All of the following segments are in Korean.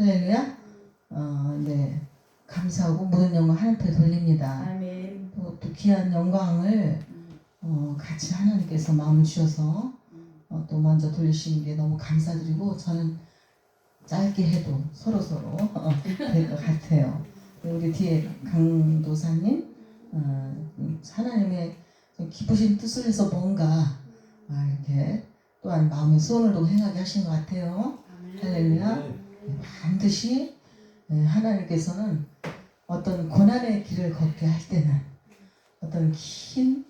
할렐루야. 네, 감사하고 모든 영광 하나님께 돌립니다. 아멘. 또 귀한 영광을 같이 하나님께서 마음 주셔서 또 먼저 돌리시는 게 너무 감사드리고, 저는 짧게 해도 서로 될 것 같아요. 우리 뒤에 강도사님, 하나님의 기쁘신 뜻을 해서 뭔가 이렇게 또한 마음의 소원을 행하게 하신 것 같아요. 할렐루야. 반드시 하나님께서는 어떤 고난의 길을 걷게 할 때는, 어떤 긴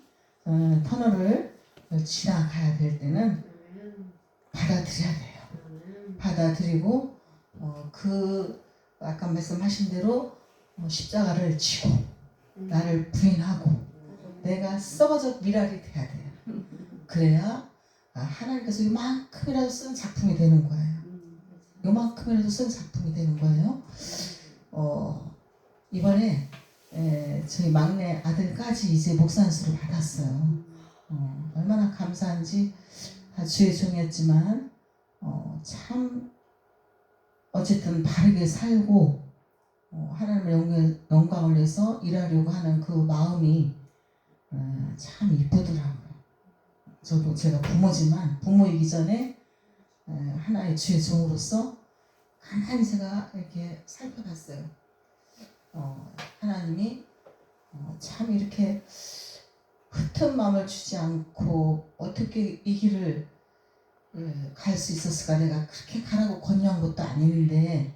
터널을 지나가야 될 때는 받아들여야 돼요. 받아들이고 아까 말씀하신 대로 십자가를 지고 나를 부인하고 내가 썩어져 미랄이 돼야 돼요. 그래야 하나님께서 이만큼이라도 쓴 작품이 되는 거예요. 요만큼이라도 쓴 작품이 되는 거예요. 이번에 저희 막내 아들까지 이제 목산수를 받았어요. 얼마나 감사한지. 다 주의 종이었지만 참 어쨌든 바르게 살고 하나님의 영광을 위해서 일하려고 하는 그 마음이 참 이쁘더라고요. 저도 제가 부모지만 부모이기 전에 하나의 주의 종으로서 가만히 제가 이렇게 살펴봤어요. 하나님이 참 이렇게 흩은 마음을 주지 않고 어떻게 이 길을 갈 수 있었을까. 내가 그렇게 가라고 권유한 것도 아닌데,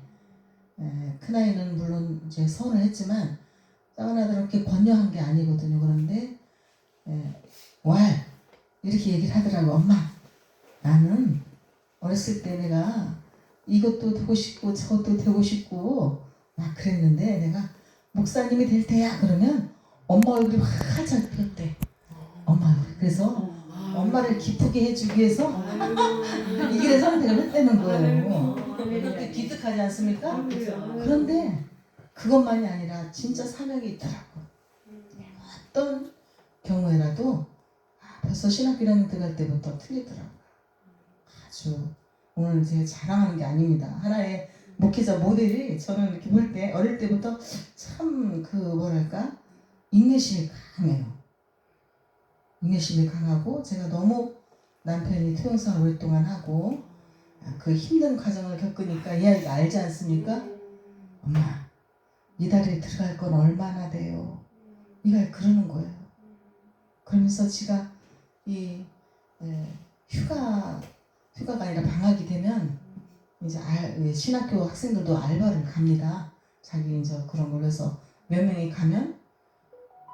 큰아이는 물론 이제 서운을 했지만 작은 아들은 그렇게 권유한 게 아니거든요. 그런데 이렇게 얘기를 하더라고. 엄마, 나는 어렸을 때 내가 이것도 되고 싶고 저것도 되고 싶고 막 그랬는데 내가 목사님이 될 때야 그러면 엄마 얼굴이 활짝 폈대. 엄마 얼굴. 그래서 엄마를 기쁘게 해주기 위해서 이 길에 선택을 했다는 거예요. 그렇게 기특하지 않습니까? 그런데 그것만이 아니라 진짜 사명이 있더라고. 어떤 경우에라도 벌써 신학교 1학년 들어갈 때부터 틀리더라고요. 아주 오늘 제가 자랑하는 게 아닙니다. 하나의 목회자 모델이 저는 이렇게 볼 때 어릴 때부터 참 인내심이 강해요. 인내심이 강하고, 제가 너무 남편이 투영생활을 오랫동안 하고 그 힘든 과정을 겪으니까 이 아이가 알지 않습니까? 엄마, 이달에 들어갈 건 얼마나 돼요? 이가 그러는 거예요. 그러면서 지가 이 휴가가 아니라 방학이 되면 이제 신학교 학생들도 알바를 갑니다. 자기 이제 그런 걸로 해서 몇 명이 가면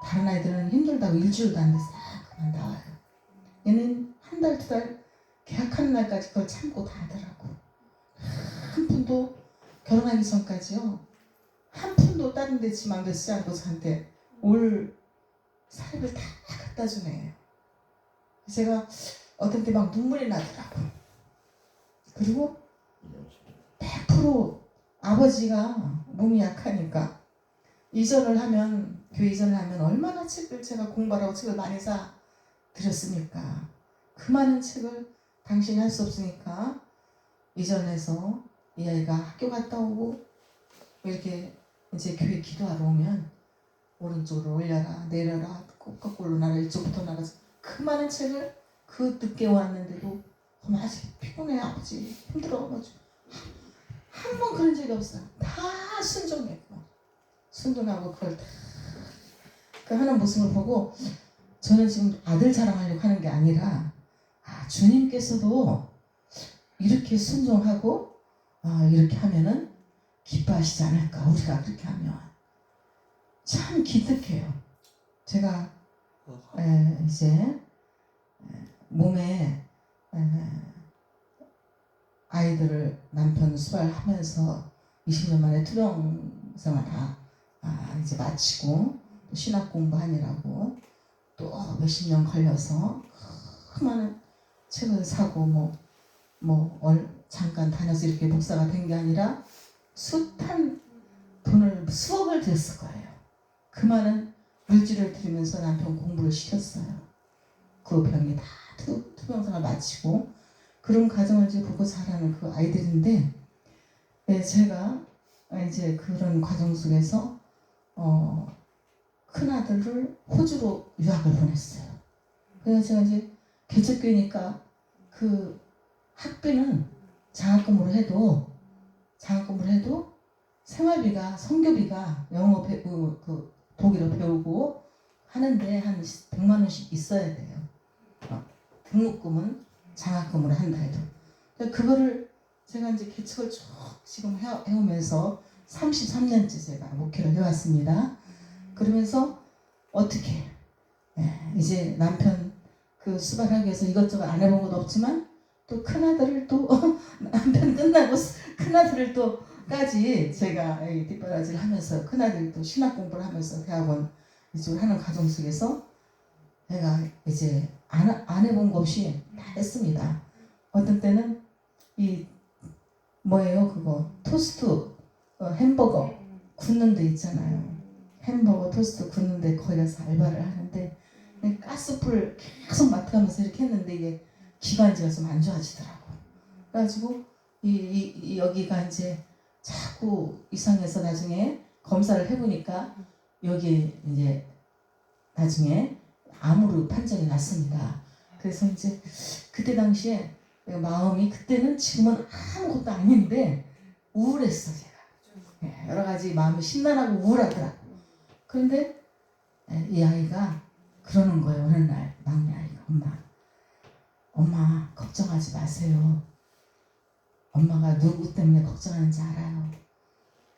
다른 아이들은 힘들다고 일주일도 안 돼서 그만 나와요. 얘는 한 달, 2달 계약하는 날까지 그걸 참고 다 하더라고. 한 푼도 결혼하기 전까지요. 한 푼도 다른 데 지 맘대로 쓰지 않고 저한테 올 사립을 다 갖다 주네요. 제가 어떤 때 막 눈물이 나더라고. 그리고 100% 아버지가 몸이 약하니까 교회 이전을 하면 얼마나 책을 제가 공부하라고 책을 많이 사 드렸습니까? 그 많은 책을 당신이 할 수 없으니까 이전해서 이 아이가 학교 갔다 오고 이렇게 이제 교회 기도하러 오면 오른쪽으로 올려라 내려라 거꾸로 나라 이쪽부터 나가서 그 많은 책을 그 늦게 왔는데도 아직 피곤해 아버지 힘들어가지고 한 번 그런 적이 없어요. 다 순종했고 순종하고 그걸 다 그 하는 모습을 보고 저는 지금 아들 자랑하려고 하는 게 아니라 주님께서도 이렇게 순종하고 이렇게 하면은 기뻐하시지 않을까. 우리가 그렇게 하면 참 기특해요. 제가 이제 몸에 아이들을 남편 수발하면서 20년 만에 투병 생활 다 이제 마치고 또 신학 공부하느라고 또 몇십 년 걸려서 그 많은 책을 사고 잠깐 다녀서 이렇게 목사가 된 게 아니라 숱한 돈을 수억을 들였을 거예요. 그 많은 물질을 들이면서 남편 공부를 시켰어요. 그 병이 다 투병생활 마치고 그런 가정을 이제 보고 자라는 그 아이들인데 네, 제가 이제 그런 과정 속에서 큰 아들을 호주로 유학을 보냈어요. 그래서 제가 이제 개척교회니까 그 학비는 장학금으로 해도 생활비가 성교비가 영어 그 독일어 배우고 하는데 한 100만 원씩 있어야 돼요. 등록금은 장학금으로 한다 해도. 그거를 제가 이제 개척을 쭉 지금 해오면서 33년째 제가 목회를 해왔습니다. 그러면서 어떻게 이제 남편 그 수발하기 위해서 이것저것 안 해본 것도 없지만 또 큰아들을 또 남편 끝나고 큰아들을 또까지 제가 뒷바라지를 하면서 큰아들이 또 신학 공부를 하면서 대학원 이쪽을 하는 과정 속에서 내가 이제 안 해본 거 없이 다 했습니다. 어떤 때는 이 뭐예요 그거 토스트 햄버거 굽는 데 있잖아요. 햄버거 토스트 굽는 데 거기 가서 알바를 하는데 가스불 계속 맡아가면서 이렇게 했는데 이게 기관지가 좀 안 좋아지더라고. 그래가지고 여기가 이제 자꾸 이상해서 나중에 검사를 해보니까 여기 이제 나중에 암으로 판정이 났습니다. 그래서 이제 그때 당시에 마음이 그때는 지금은 아무것도 아닌데 우울했어 제가. 여러 가지 마음이 심란하고 우울하더라고. 그런데 이 아이가 그러는 거예요. 어느 날 막내 아이가 엄마 걱정하지 마세요. 엄마가 누구 때문에 걱정하는지 알아요.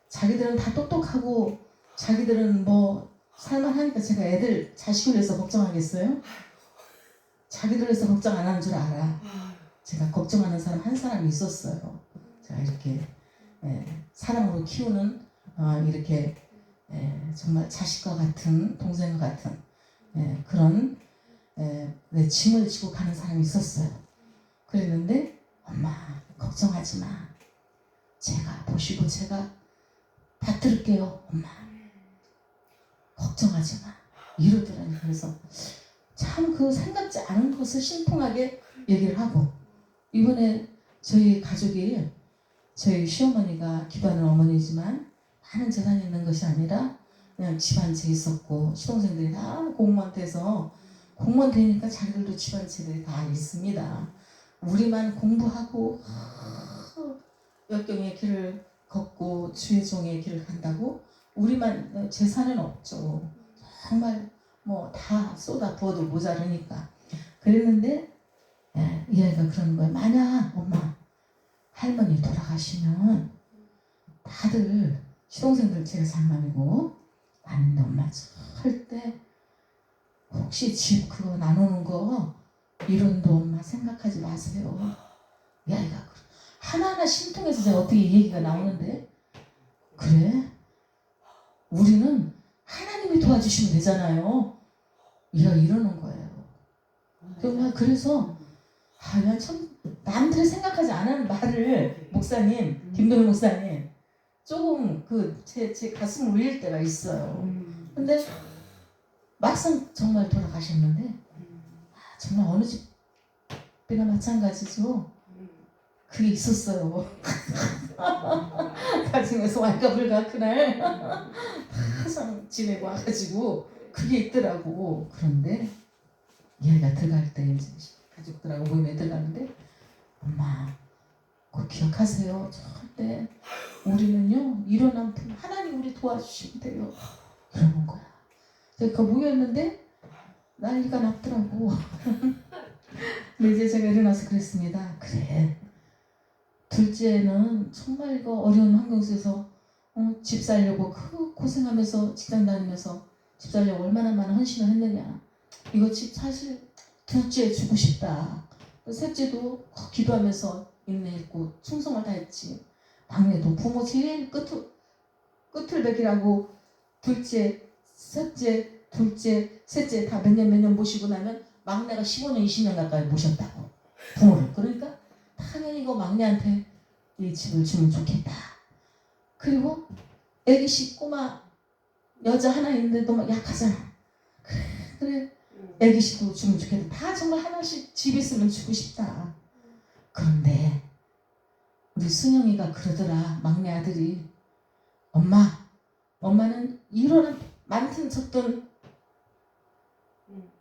자기들은 다 똑똑하고 자기들은 뭐 살만하니까 제가 애들 자식을 위해서 걱정하겠어요? 자기들 위해서 걱정 안 하는 줄 알아. 제가 걱정하는 사람 한 사람이 있었어요. 제가 이렇게 사랑으로 키우는 이렇게 정말 자식과 같은 동생과 같은 그런 내 짐을 지고 가는 사람이 있었어요. 그랬는데 엄마 걱정하지 마. 제가 보시고 제가 받들게요. 엄마 걱정하지 마. 이러더라니. 그래서 참 그 생각지 않은 것을 심통하게 얘기를 하고 이번에 저희 가족이 저희 시어머니가 기도하는 어머니지만 많은 재산이 있는 것이 아니라 그냥 집안채 있었고 시동생들이 다 공무원 돼서 공무원 되니까 자기들도 집안채들이 다 있습니다. 우리만 공부하고 역경의 길을 걷고 주의 종의 길을 간다고 우리만 재산은 없죠. 정말 뭐 다 쏟아 부어도 모자르니까. 그랬는데 이 아이가 그러는 거예요. 만약 엄마 할머니 돌아가시면 다들 시동생들 제가 장남이고 아닌데 엄마 절대 혹시 집 그거 나누는 거 이런도 엄마 생각하지 마세요. 이 아이가 하나하나 심통해서 제가 어떻게 이 얘기가 나오는데 그래? 우리는 하나님이 도와주시면 되잖아요. 이러는 거예요. 정말 그래서 난 참 남들이 생각하지 않은 말을 목사님, 김동현 목사님 조금 제 가슴을 울릴 때가 있어요. 근데 막상 정말 돌아가셨는데 정말 어느 집이나 마찬가지죠. 그게 있었어요. 가슴에서 왈가불가 그날 항상 지내고 와가지고 그게 있더라고. 그런데 얘가 들어갈 때 이제 가족들하고 모임에 들어가는데 엄마 꼭 기억하세요. 절대 우리는요 이런 하나님 우리 도와주시면 돼요. 이러는 거야. 제가 모였는데 난리가 났더라고. 근데 이제 제가 일어나서 그랬습니다. 그래. 둘째는 정말 이거 어려운 환경 속에서 집 살려고 고생하면서 직장 다니면서 집 살려고 얼마나 많은 헌신을 했느냐. 이거 집 사실 둘째 주고 싶다. 셋째도 기도하면서 인내했고 충성을 다했지. 막내도 부모 제일 끝을 베기라고 둘째, 셋째, 둘째, 셋째 다 몇 년 모시고 나면 막내가 15년, 20년 가까이 모셨다고. 부모를. 그러니까 당연히 이거 막내한테 이 집을 주면 좋겠다. 그리고 애기씨 꼬마 여자 하나 있는데 너무 약하잖아. 그래 애기씨도 주면 좋겠다. 다 정말 하나씩 집 있으면 주고 싶다. 그런데 우리 순영이가 그러더라. 막내 아들이 엄마는 이러는 많든 적든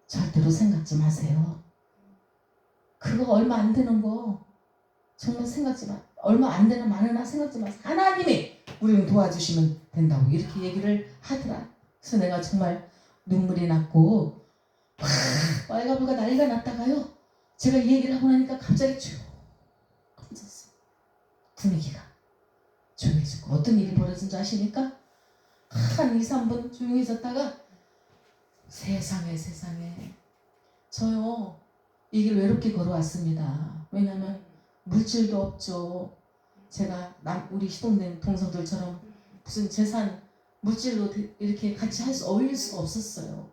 절대로 생각지 마세요. 그거 얼마 안 되는 거 정말 생각지 마. 얼마 안 되는 많으나 생각지 마세요. 하나님이 우리를 도와주시면 된다고 이렇게 얘기를 하더라. 그래서 내가 정말 눈물이 났고 빨가불가 난리가 났다가요. 제가 이 얘기를 하고 나니까 갑자기 조용해졌어요. 분위기가 조용해지고 어떤 일이 벌어진 줄 아십니까? 한 2, 3분 조용해졌다가 세상에 저요 이 길 외롭게 걸어왔습니다. 왜냐면 물질도 없죠. 제가 우리 시동생 동서들처럼 무슨 재산 물질로 이렇게 같이 어울릴 수가 없었어요.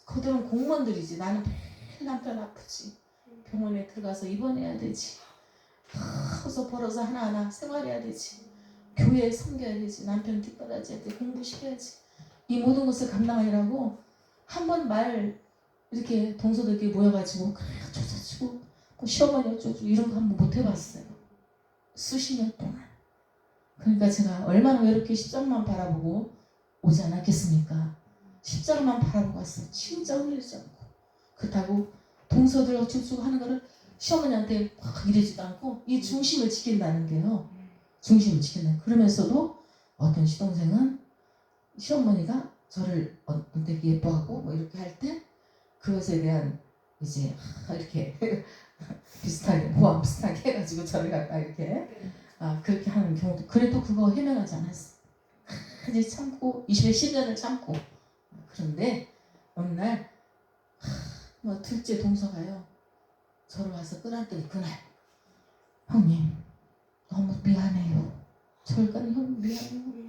그들은 공무원들이지. 나는 매일 남편 아프지. 병원에 들어가서 입원해야 되지. 커서 벌어서 하나하나 생활해야 되지. 교회에 섬겨야 되지. 남편 뒷바라지 해야 돼. 공부시켜야지. 이 모든 것을 감당하느라고 한 번 말 이렇게 동서들끼리 모여가지고 그래 조사치고 시어머니 어쩌고 이런 거 한 번 못 해봤어요. 수십 년 동안. 그러니까 제가 얼마나 외롭게 십자가만 바라보고 오지 않았겠습니까? 십자가만 바라보고 왔어요. 진짜 흘리지 않고. 그렇다고 동서들 어쩌고 하는 거를 시어머니한테 막 이러지도 않고 이 중심을 지킨다는 게요. 중심을 지킨다. 그러면서도 어떤 시동생은 시어머니가 저를 되게 예뻐하고 뭐 이렇게 할 때 그것에 대한 이제 이렇게 비슷하게 모함 비슷하게 해가지고 저를 갖다 이렇게 그렇게 하는 경우도 그래도 그거 해명하지 않았어. 이제 참고 10년을 참고 그런데 어느 날 둘째 동서가요 저를 와서 끌어안더니 그날 형님 너무 미안해요. 저희까지 형 미안해요.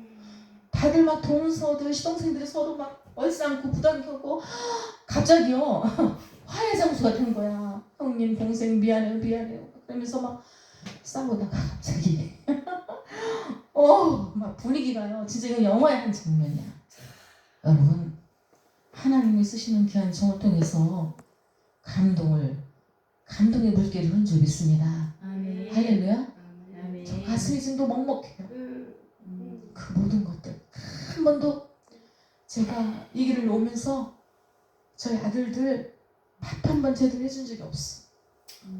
다들 막 동서들 시동생들이 서로 막 얼싸안고 부담 켜고 갑자기요 화해 장소가 된 거야. 형님 동생 미안해요 그러면서 막 싸우다가 갑자기 막 분위기가요 진짜 이건 영화의 한 장면이야. 여러분 하나님이 쓰시는 귀한 종을 통해서 감동의 물결이 흐른 줄 믿습니다. 아멘. 할렐루야. 아멘. 저 가슴이 지금도 먹먹해요. 그 모든 것들 한 번도 제가 이 길을 오면서 저희 아들들 밥 한 번 제대로 해준 적이 없어.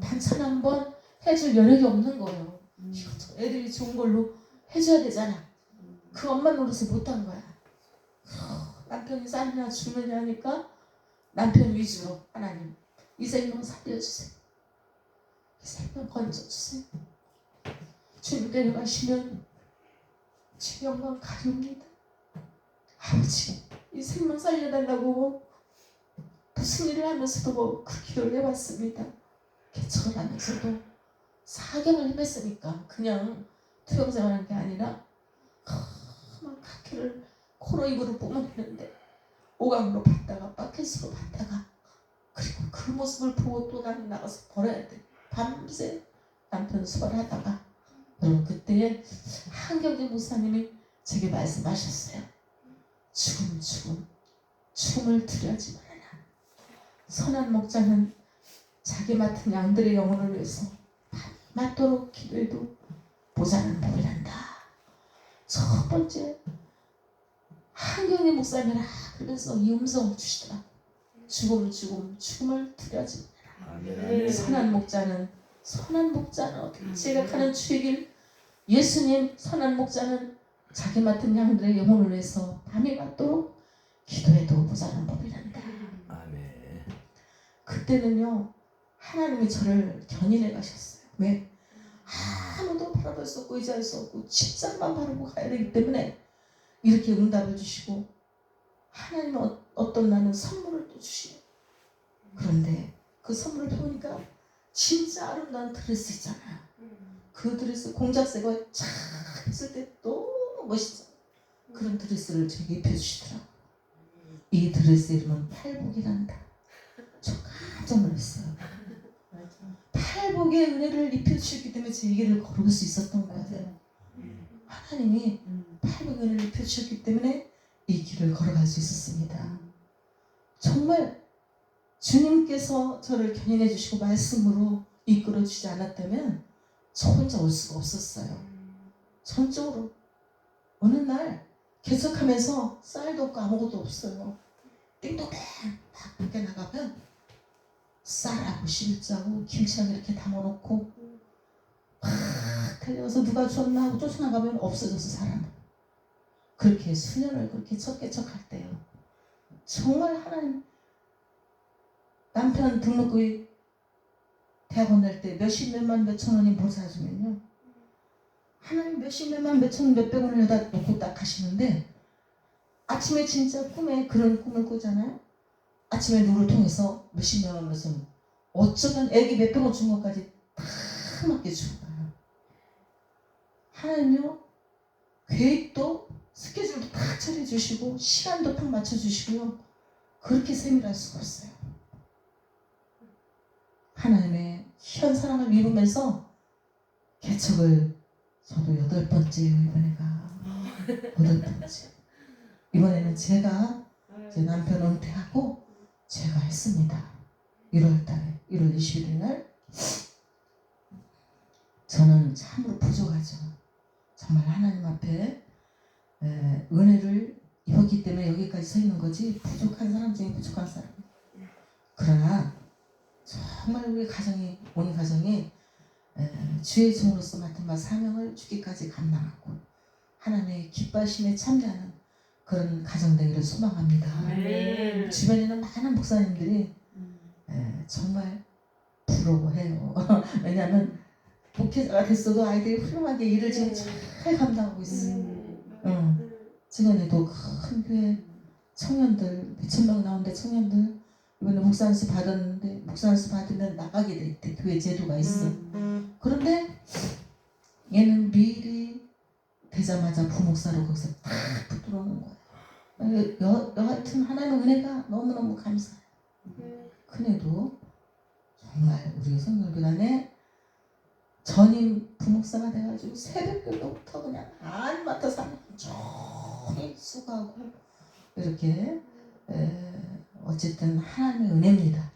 반찬 한 번 해줄 여력이 없는 거예요. 애들이 좋은 걸로 해줘야 되잖아. 그 엄마 노릇을 못한 거야. 남편이 쌀이나 주느냐 하니까 남편 위주로 하나님 이 생명 살려주세요. 이 생명 건져주세요. 주님 데려가시면 주 영광 가려옵니다. 아버지 이 생명 살려달라고 무슨 일을 하면서도 그 기도를 해봤습니다. 개척을 하면서도 4개월 헤맸으니까 그냥 투영생활한 게 아니라 막 학기를 코로 입으로 뿜어내는데 오감으로 받다가 바켓으로 받다가 그리고 그 모습을 보고 또 나는 나가서 벌어야 돼. 밤새 남편 수발하다가 여러분 그때 한경재 목사님이 제게 말씀하셨어요. 죽음을 두려워하지 말아라. 선한 목자는 자기 맡은 양들의 영혼을 위해서 밤낮도록 기도해도 모자란 법이란다. 첫 번째 한경재 목사님이라 그래서 이 음성을 주시더라. 죽음을 두려워하지 말아라. 선한 목자는 어떻게 제각하는 주의 길 예수님 선한 목자는 자기 맡은 양들의 영혼을 위해서 밤이 맞도록 기도해도 모자란 법이란다. 아멘. 그때는요 하나님이 저를 견인해 가셨어요. 왜? 아무도 바라볼 수 없고 의지할 수 없고 십자가만 바라보고 가야 되기 때문에 이렇게 응답을 주시고 하나님은 어떤 나는 선물을 또 주시고 그런데 그 선물을 보니까 진짜 아름다운 드레스 있잖아요. 그 드레스 공작새가 쫙 했을 때 너무 멋있잖아요. 그런 드레스를 저에게 입혀주시더라고요. 이 드레스 이름은 팔복이란다. 저 깜짝 놀랐어요. 팔복의 은혜를 입혀주셨기 때문에 제 길을 걸을 수 있었던 거예요. 하나님이 팔복의 은혜를 입혀주셨기 때문에 이 길을 걸어갈 수 있었습니다. 정말 주님께서 저를 견인해 주시고 말씀으로 이끌어 주지 않았다면 저 혼자 올 수가 없었어요. 전적으로 어느 날 개척하면서 쌀도 없고 아무것도 없어요. 띵동댕 막 밖에 나가면 쌀하고 실자고 김치하고 이렇게 담아놓고 막 달려서 누가 줬나 하고 쫓아나가면 없어져서 사람. 그렇게 수년을 그렇게 첫 개척할 때요. 정말 하나님 남편 등록금이 대학원 낼 때 몇십 몇만 몇천 원이 모자라주면요. 하나님 몇십 몇만 몇천 몇백 원을 여기다 놓고 딱 하시는데 아침에 진짜 꿈에 그런 꿈을 꾸잖아요. 아침에 누구를 통해서 몇십 몇만 몇천 원 어쩌면 애기 몇백 원 준 것까지 다 맡겨주고 가요. 하나님요 계획도 스케줄도 다 처리해주시고 시간도 딱 맞춰주시고요. 그렇게 세밀할 수가 없어요. 하나님의 현 사랑을 미루면서 개척을 저도 8번째예요. 이번에가 8번째. 이번에는 제가 제 남편 은퇴하고 제가 했습니다. 1월달에 1월 21일 날 저는 참으로 부족하죠. 정말 하나님 앞에 은혜를 입었기 때문에 여기까지 서 있는 거지 부족한 사람 중에 부족한 사람. 그러나 정말 우리 가정이 온 가정이 주의 종으로서 맡은 바 사명을 죽기까지 감당하고 하나님의 기뻐하심에 참여하는 그런 가정 되기를 소망합니다. 네. 주변에는 많은 목사님들이 정말 부러워해요. 왜냐하면 목회자가 됐어도 아이들이 훌륭하게 일을 지금 잘 감당하고 있어요. 지금에도 큰 교회 청년들 몇천 명 나오는데 청년들 이번에 목사 안수 받았는데 목사 안수 받으면 나가게 돼 있대. 교회 제도가 있어. 그런데 얘는 미리 되자마자 부목사로 거기서 딱 붙들어오는 거예요. 여하튼 하나님의 은혜가 너무너무 감사해요. 큰애도 정말 우리 성결교단에 전임 부목사가 돼가지고 새벽교도부터 그냥 안 맡아서 종일 수고하고 이렇게 어쨌든 하나님의 은혜입니다.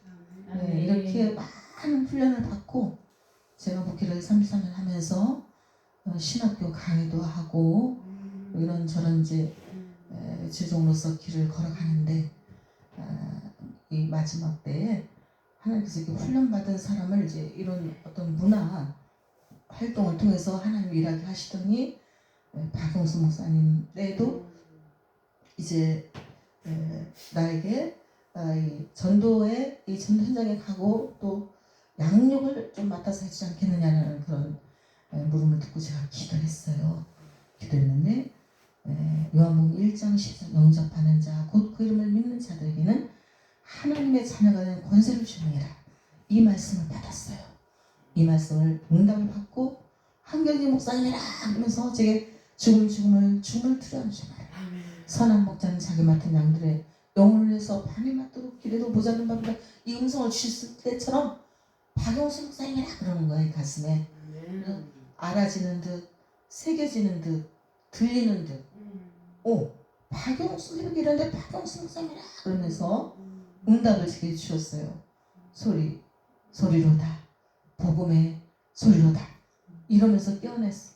이렇게 많은 훈련을 받고 제가 목회를 33년 하면서 신학교 강의도 하고 이런저런 이제 주종으로서 길을 걸어가는데 이 마지막 때에 하나님께서 이렇게 훈련받은 사람을 이제 이런 어떤 문화 활동을 통해서 하나님 일하게 하시더니 박용수 목사님 때도 이제 나에게 이 전도에 이 전도 현장에 가고 또 양육을 좀 맡아서 해주지 않겠느냐는 그런 물음을 듣고 제가 기도했어요. 기도했는데 요한복음 1장 10절 영접하는 자 곧 그 이름을 믿는 자들에게는 하나님의 자녀가 되는 권세를 주느니라. 이 말씀을 받았어요. 이 말씀을 응답을 받고 한경진 목사님이라 하면서 제게 죽음을 두려워하시나요. 선한 목자는 자기 맡은 양들의 영혼을 위해서 밤이 맞도록 길에도 모자른 밤보다 이 음성을 주셨을 때처럼 박용수 목사님이라 그러는 거예요. 가슴에 알아지는 듯 새겨지는 듯 들리는 듯 박용수 이런데 박용수 목사님이라 그러면서 응답을 제게 주셨어요. 소리로다 복음의 소리로다 이러면서 깨어냈어.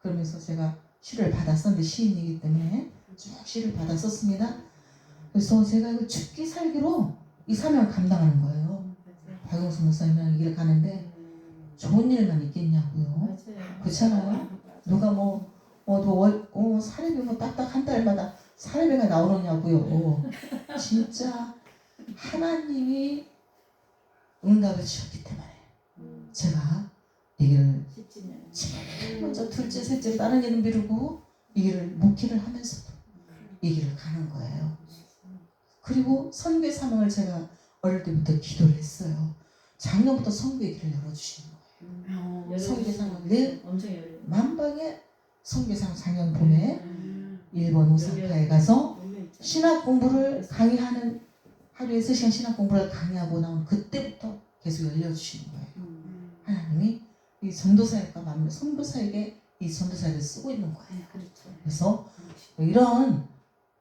그러면서 제가 시를 받았었는데 시인이기 때문에 쭉 시를 받았었습니다. 그래서 제가 이거 죽기 살기로 이 사명을 감당하는 거예요. 박용수 목사님이랑 이 길을 가는데 좋은 일만 있겠냐고요. 그렇잖아요. 누가 사례비 딱딱 한 달마다 사례비가 나오느냐고요. 진짜 하나님이 응답을 주셨기 때문에 제가 이 길을 제일 먼저 둘째 셋째 다른 일은 미루고 이 길을 목회를 하면서도 이 길을 가는 거예요. 그리고 선교의 사명을 제가 어릴 때부터 기도를 했어요. 작년부터 선교의 길을 열어주시는 거예요. 선교의 사명을 늘 만방에 선교의 사명 작년 봄에 일본 오사카에 가서 신학 공부를 강의하는 하루에 3시간 신학 공부를 강의하고 나온 그때부터 계속 열려주시는 거예요. 하나님이 이 전도사역과 맞는 선교사에게 이 전도사역을 쓰고 있는 거예요. 그래서 이런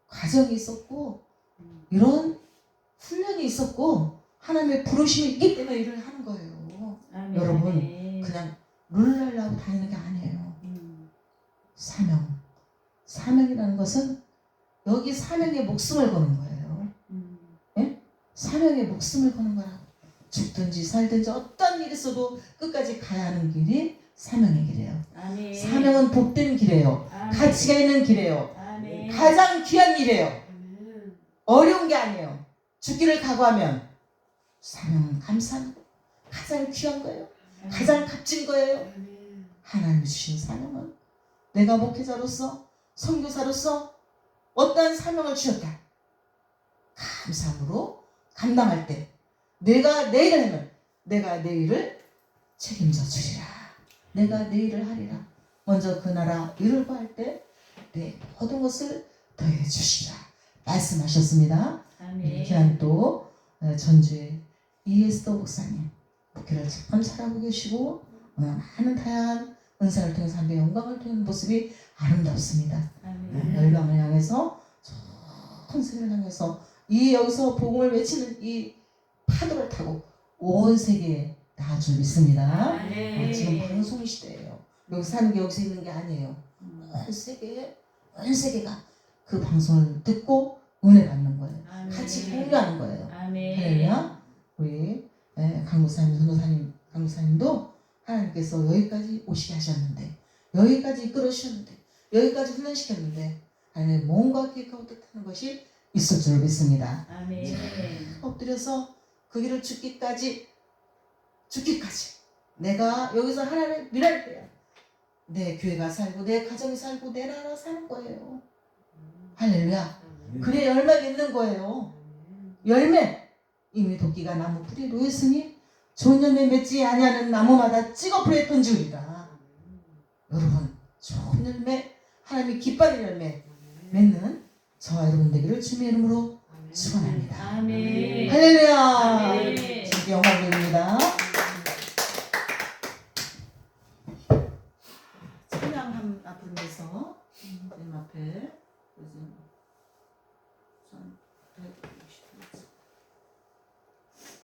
과정이 있었고 이런 훈련이 있었고 하나님의 부르심이 있기 때문에 일을 하는 거예요. 여러분 그냥 룰랄라고 다니는 게 아니에요. 사명. 사명이라는 것은 여기 사명에 목숨을 거는 거예요. 예? 사명에 목숨을 거는 거라고. 죽든지 살든지 어떤 일이 있어도 끝까지 가야 하는 길이 사명의 길이에요. 아멘. 사명은 복된 길이에요. 아멘. 가치가 있는 길이에요. 아멘. 가장 귀한 일이에요. 아멘. 어려운 게 아니에요. 죽기를 각오하면 사명은 감사한 가장 귀한 거예요. 가장 값진 거예요. 아멘. 하나님이 주신 사명은 내가 목회자로서 선교사로서 어떠한 사명을 주셨다. 감사함으로 감당할 때 내가 내 일을 하면 내가 내 일을 책임져 주리라. 내가 내 일을 하리라. 먼저 그 나라 일을 구할 때 내 모든 것을 더해 주시라 말씀하셨습니다. 아멘. 귀한 또 전주의 이에스더 목사님 목회를 참 잘하고 계시고 많은 다양한 은사를 통해서 하나님의 영광을 통한 모습이 아름답습니다. 아멘. 열방을 향해서 전 세계를 향해서 이 여기서 복음을 외치는 이 파도를 타고 온 세계에 나갈 줄 믿습니다. 아멘. 지금 방송 시대예요. 여기 사는 게 여기서 있는 게 아니에요. 온 세계가 그 방송을 듣고 은혜 받는 거예요. 아멘. 같이 공유하는 거예요. 아멘. 할렐루야. 우리 강목사님, 전도사님, 강목사님도 하나님께서 여기까지 오시게 하셨는데, 여기까지 이끌어주셨는데, 여기까지 훈련시켰는데, 하나님의 몸과 계획하고 뜻하는 것이 있을 줄 믿습니다. 아멘. 엎드려서 그 길을 죽기까지 내가 여기서 하나님을 일할 때야. 내 교회가 살고 내 가정이 살고 내 나라 사는 거예요. 할렐루야. 그래 열매 맺는 거예요. 열매. 이미 도끼가 나무 뿌리에 놓였으니 좋은 열매 맺지 아니하는 나무마다 찍어 불에 던지우리라. 여러분 좋은 열매 하나님이 기뻐하는 열매 맺는 저와 여러분 되기를 주님의 이름으로 축원합니다. 아멘. 할렐루야. 아멘. 주님께 영광 드립니다. 찬양 한 부르면서 주님 앞에 요즘